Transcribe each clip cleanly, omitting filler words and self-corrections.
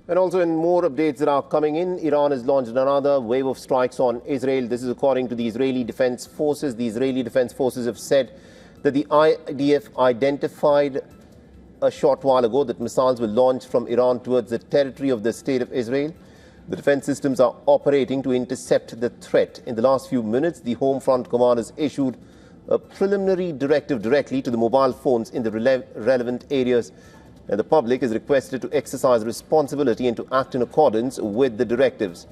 And also in more updates that are coming in, Iran has launched another wave of strikes on Israel. This is according to the Israeli Defense Forces. The Israeli Defense Forces have said that the IDF identified a short while ago that missiles were launched from Iran towards the territory of the State of Israel. The defense systems are operating to intercept the threat. In the last few minutes, the Home Front Command has issued a preliminary directive directly to the mobile phones in the relevant areas. And the public is requested to exercise responsibility and to act in accordance with the directives.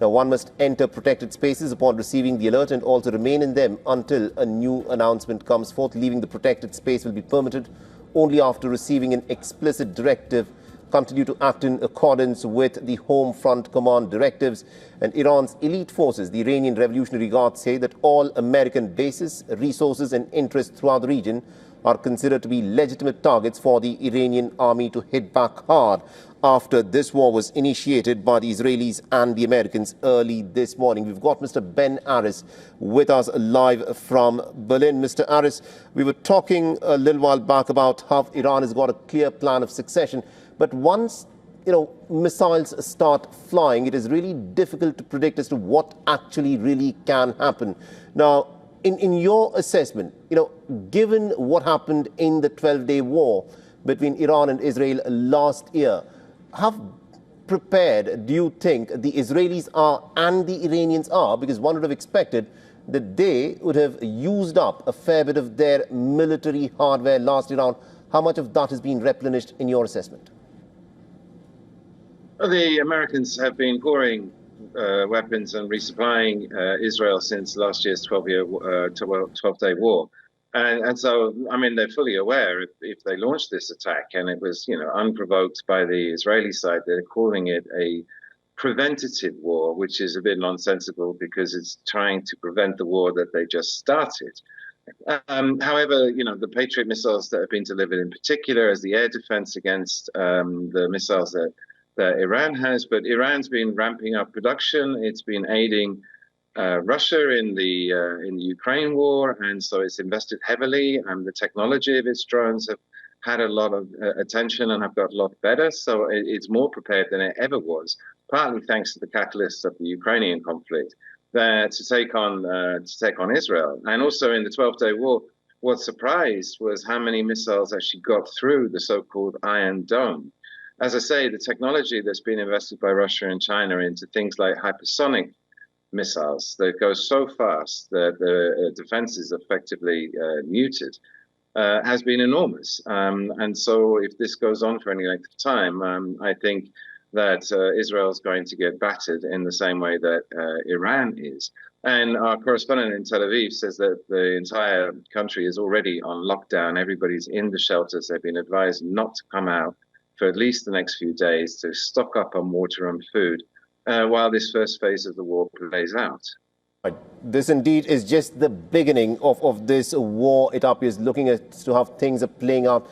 Now, one must enter protected spaces upon receiving the alert and also remain in them until a new announcement comes forth. Leaving the protected space will be permitted only after receiving an explicit directive. Continue to act in accordance with the Home Front Command directives. And Iran's elite forces, the Iranian Revolutionary Guard, say that all American bases, resources and interests throughout the region are considered to be legitimate targets for the Iranian army to hit back hard after this war was initiated by the Israelis and the Americans early this morning. We've got Mr. Ben Aris with us live from Berlin. Mr. Aris, we were talking a little while back about how Iran has got a clear plan of succession, but once missiles start flying, it is really difficult to predict as to what actually really can happen. Now, in your assessment, given what happened in the 12-day war between Iran and Israel last year, how prepared do you think the Israelis are and the Iranians are? Because one would have expected that they would have used up a fair bit of their military hardware last year round. How much of that has been replenished in your assessment? Well, the Americans have been pouring weapons and resupplying Israel since last year's 12-day war. And so, I mean, they're fully aware if they launched this attack and it was, unprovoked by the Israeli side, they're calling it a preventative war, which is a bit nonsensical because it's trying to prevent the war that they just started. However, the Patriot missiles that have been delivered in particular as the air defense against the missiles that Iran has, but Iran's been ramping up production. It's been aiding Russia in the Ukraine war, and so it's invested heavily. And the technology of its drones have had a lot of attention and have got a lot better. So it's more prepared than it ever was, partly thanks to the catalyst of the Ukrainian conflict to take on Israel. And also in the 12-day war, what surprised was how many missiles actually got through the so-called Iron Dome. As I say, the technology that's been invested by Russia and China into things like hypersonic missiles that go so fast that the defense is effectively muted has been enormous. And so if this goes on for any length of time, I think that Israel is going to get battered in the same way that Iran is. And our correspondent in Tel Aviv says that the entire country is already on lockdown. Everybody's in the shelters. They've been advised not to come out for at least the next few days, to stock up on water and food while this first phase of the war plays out. This indeed is just the beginning of this war, it appears, looking at to how things are playing out.